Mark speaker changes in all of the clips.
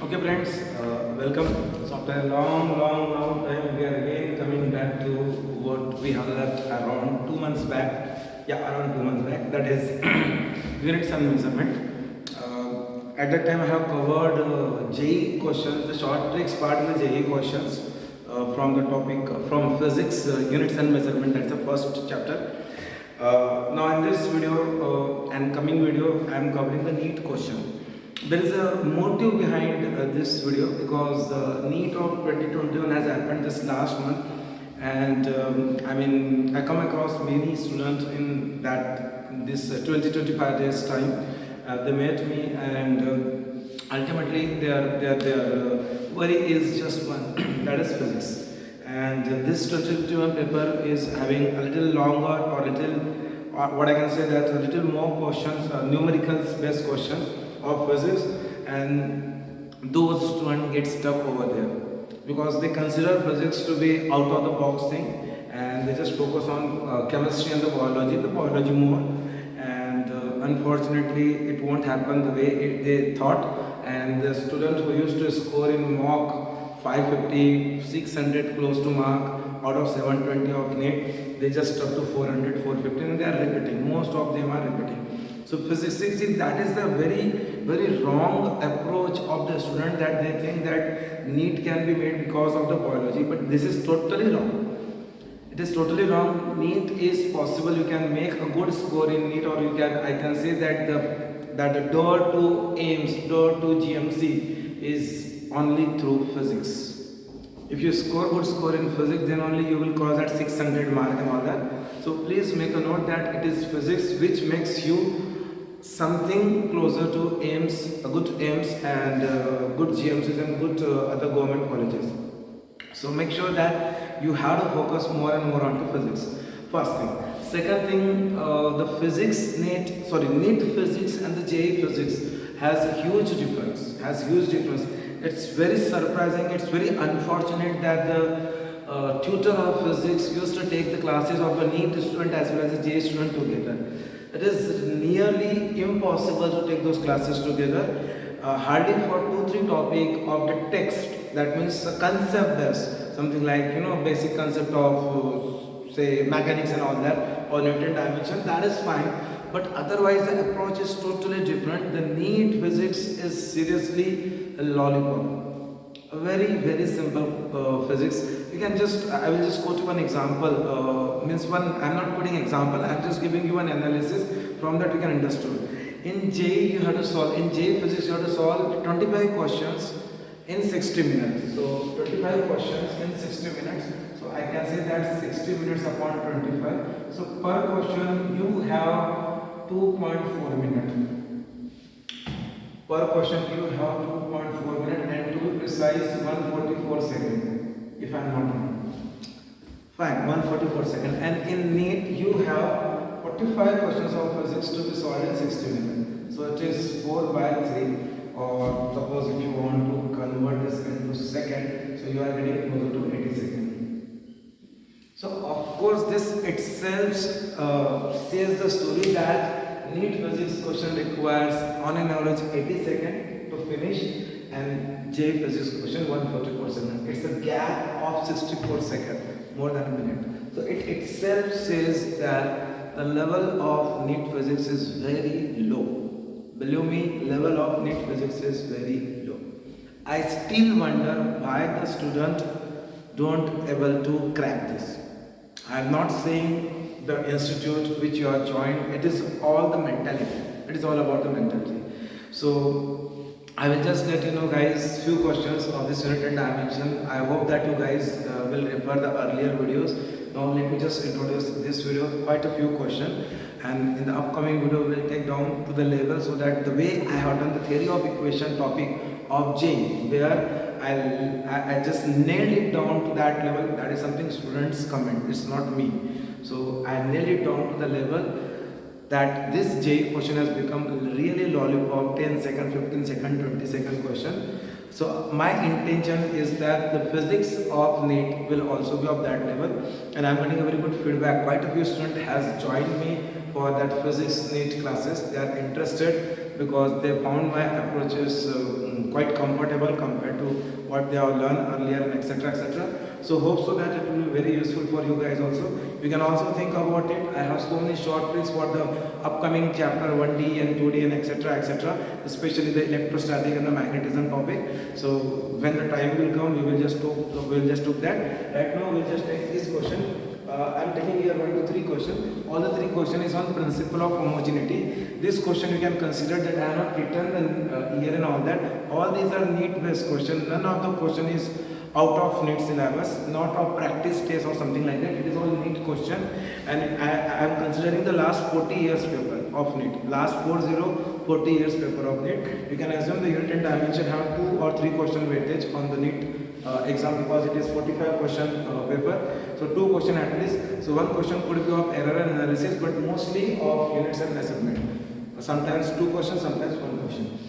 Speaker 1: Okay, friends, welcome. So after a long time, we are again coming back to what we have left around 2 months back. Yeah, around 2 months back. That is units and measurement. At that time, I have covered JEE questions, the short tricks part of the JEE questions from the topic from physics, units and measurement. That's the first chapter. Now in this video and coming video, I am covering the NEET question. There is a motive behind this video because NEET of 2021 has happened this last month, and I come across many students in that this 20-25 days time. They met me, and ultimately their worry is just one, that is physics. And this 2021 paper is having a little longer or little, what I can say that a little more questions, numericals based questions of physics, and those students get stuck over there because they consider physics to be out of the box thing, and they just focus on chemistry and the biology more, and unfortunately it won't happen the way they thought. And the students who used to score in mock 550, 600 close to mark out of 720 of NEET, they just stuck to 400, 450, and they are repeating. Most of them are repeating. So physics, that is the very wrong approach of the student, that they think that NEET can be made because of the biology, but this is totally wrong. It is totally wrong. NEET is possible. You can make a good score in NEET, or I can say that the door to AIIMS, door to GMC is only through physics. If you score good score in physics, then only you will cross that 600 mark and all that. So please make a note that it is physics which makes you something closer to AIIMS, a good AIIMS and good GMCs and good other government colleges. So make sure that you have to focus more and more onto physics. First thing. Second thing, the physics NEET physics and the JEE physics has a huge difference. It's very surprising. It's very unfortunate that the tutor of physics used to take the classes of a NEET student as well as a JEE student together. It is nearly impossible to take those classes together. Hardly for 2-3 topic of the text. That means the concept based, something like basic concept of say mechanics and all that, or Newton dimension. That is fine. But otherwise, the approach is totally different. The NEET physics is seriously a lollipop. A very simple physics. You can I will just quote you one example. I'm not putting example. I'm just giving you an analysis. From that, you can understand. In JEE, you have to solve. In JEE physics, you have to solve 25 questions in 60 minutes. So 25 questions in 60 minutes. So I can say that 60 minutes upon 25. So per question, you have 2.4 minutes. Per question you have 2.4 minutes, and to be precise 144 seconds, if I am not wrong. Fine, 144 seconds. And in NEET you have 45 questions of physics to be solved in 60 minutes. So it is 4 by 3, or suppose if you want to convert this into second, so you are getting closer to 80 seconds. So of course this itself says the story that NEET physics question requires on an average 80 seconds to finish, and JEE physics question 144 seconds. It's a gap of 64 seconds, more than a minute. So it itself says that the level of NEET physics is very low. Believe me, level of NEET physics is very low. I still wonder why the student don't able to crack this. I am not saying the institute which you are joined, it is all the mentality. It is all about the mentality. So I will just let you know guys few questions of this unit and dimension. I hope that you guys will refer the earlier videos. Now let me just introduce this video, quite a few questions, and in the upcoming video we will take down to the level, so that the way I have done the theory of equation topic of JEE, where I just nailed it down to that level. That is something students comment, it's not me. So I nailed it down to the level that this JEE question has become really lollipop, 10 second, 15 second, 20 second question. So my intention is that the physics of NEET will also be of that level, and I'm getting a very good feedback. Quite a few students has joined me for that physics NEET classes. They are interested. because they found my approaches quite comfortable compared to what they have learned earlier and etc etc. So hope so that it will be very useful for you guys also. You can also think about it. I have so many short tricks for the upcoming chapter 1D and 2D and etc etc, especially the electrostatic and the magnetism topic. So when the time will come, we will just took that. Right now we'll just take this question. I'm taking here 1 to 3 questions. All the 3 questions is on principle of homogeneity. This question you can consider that I have not written the year and all that. All these are NEET based questions. None of the question is out of NEET syllabus, not of practice test or something like that. It is all NEET question, and I am considering the last 40 years paper of NEET. Last 40 years paper of NEET. You can assume the unit and dimension have 2 or 3 question weightage on the NEET exam because it is 45 question paper. So 2 question at least. So 1 question could be of error and analysis, but mostly of units and assignment. Sometimes 2 questions, sometimes 1 question.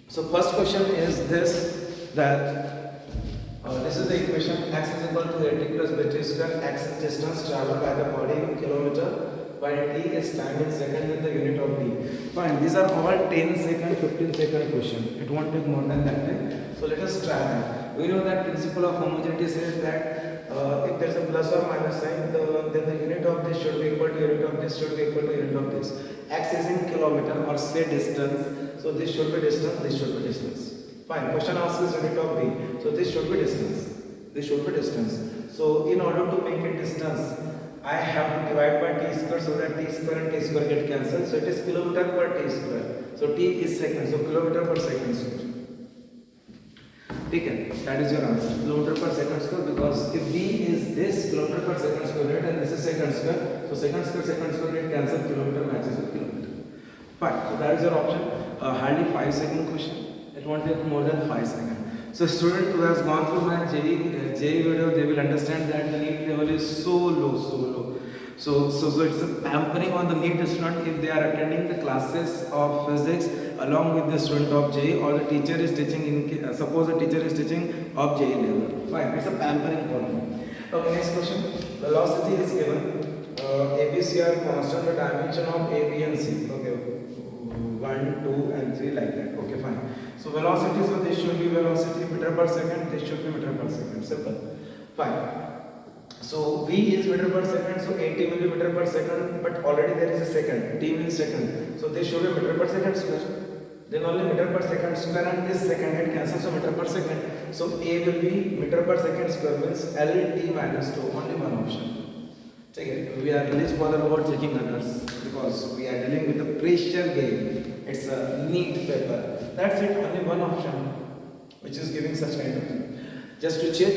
Speaker 1: So first question is this, that this is the equation: x is equal to 80 plus b square. X is distance traveled by the body in kilometer, while t is time in second in the unit of t. Fine, these are all 10-second, 15-second question. It won't take more than that time. So let us try that. We know that principle of homogeneity says that if there is a plus or minus sign, then the unit of this should be equal to unit of this should be equal to unit of this. X is in kilometer or say distance. So this should be distance, this should be distance. Fine. Question asks unit of b. So this should be distance. This should be distance. So in order to make it distance, I have to divide by t square so that t square and t square get cancelled. So it is kilometer per t square. So t is second. So kilometer per second square. Okay, that is your answer. Kilometer per second square, because if b is this kilometer per second square unit and this is second square, so second square get cancelled. Kilometer matches with kilometer. Fine. So that is your option. Hardly 5-second question. It won't take more than 5 seconds. So student who has gone through my JEE video, they will understand that the NEET level is so low. So it's a pampering on the NEET student if they are attending the classes of physics along with the student of JEE, or the teacher is teaching in, suppose the teacher is teaching of JEE level. Fine, it's a pampering for me. Okay, next question. Velocity is given. ABC are constant, the dimension of A, B and C. Okay, 1, 2 and 3 like that. Okay, fine. So velocity, so this should be velocity meter per second, this should be meter per second. Simple. Fine. So v is meter per second, so 80 will be meter per second, but already there is a second. T means second. So this should be meter per second square. Then only meter per second square and this second get cancelled, so meter per second. So A will be meter per second square means LT minus 2. Only one option. Okay, we are least bothered about checking others because we are dealing with the pressure game. It's a NEET paper. That's it, only one option which is giving such kind of thing. Just to check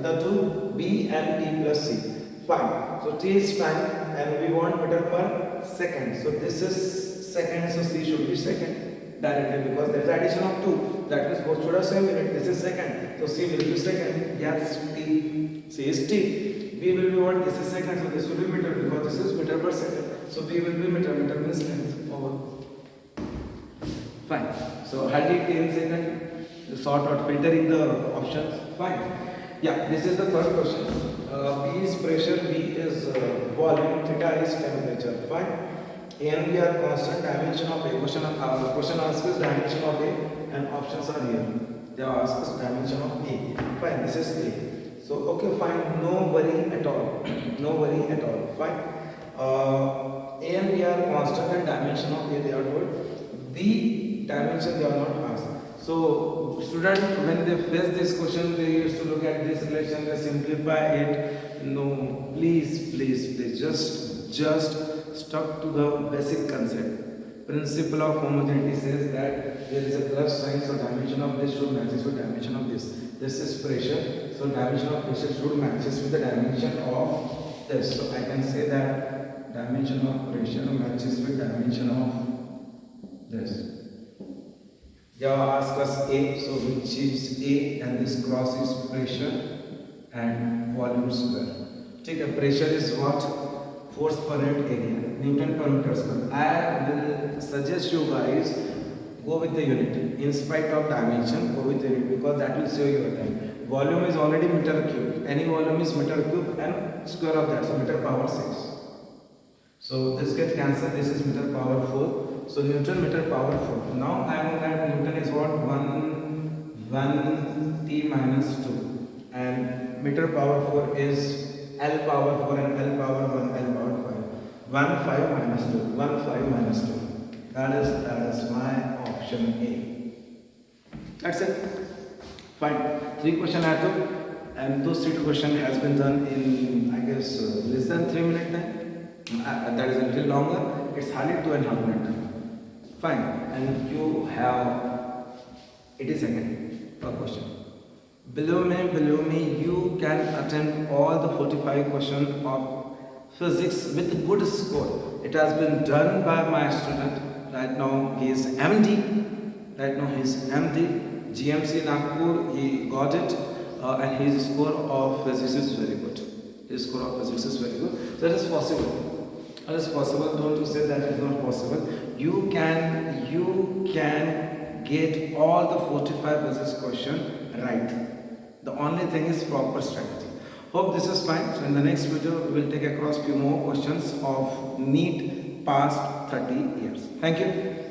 Speaker 1: the two, B and T plus C. Fine. So T is time and we want meter per second. So this is second, so C should be second directly because there is addition of 2. That means both should have same unit. This is second. So C will be second. Yes, T. C is T. B will be what? This is second, so this will be meter because this is meter per second. So B will be meter means length over. Fine. So hardly 10 seconds, sort out filtering the options. Fine. Yeah, this is the third question. P is pressure, V is volume, theta is temperature. Fine. A and B are constant, dimension of A. Question asks dimension of A and options are here. They are asked dimension of A. Fine, this is A. So okay, fine, no worry at all. No worry at all. Fine. A and B are constant and dimension of A they are told. B dimension they are not asked. So student, when they face this question, they used to look at this relation, they simplify it. No, please, just stuck to the basic concept. Principle of homogeneity says that there is a plus sign, so dimension of this should matches with dimension of this. This is pressure, so dimension of pressure should matches with the dimension of this. So I can say that dimension of pressure matches with dimension of this. They ask us A, so which is A, and this cross is pressure and volume square. Take a pressure is what? Force per unit area, Newton per meter square. I will suggest you guys go with the unit in spite of dimension. Go with the unit because that will save your time. Volume is already meter cube. Any volume is meter cube and square of that, so meter power 6. So this gets cancelled. This is meter power 4. So Newton meter power 4. Now I know that Newton is what 1 T minus 2, and meter power 4 is L power 4 and L power 1, L power 5. 1 5 minus 2, 1 5 minus 2. That is my option A. That's it. Fine. 3 question I took, and those 3 question has been done in, I guess, less than 3 minute time. That is a little longer. It's hardly 2.5 minutes. Fine. And you have 80 seconds per question. Below me, you can attempt all the 45 questions of physics with good score. It has been done by my student. Right now he is MD. GMC Nagpur, he got it, and his score of physics is very good. That is possible. Don't you say that is not possible. You can get all the 45 physics question right. The only thing is proper strategy. Hope this is fine. So in the next video we will take across few more questions of NEET past 30 years. Thank you.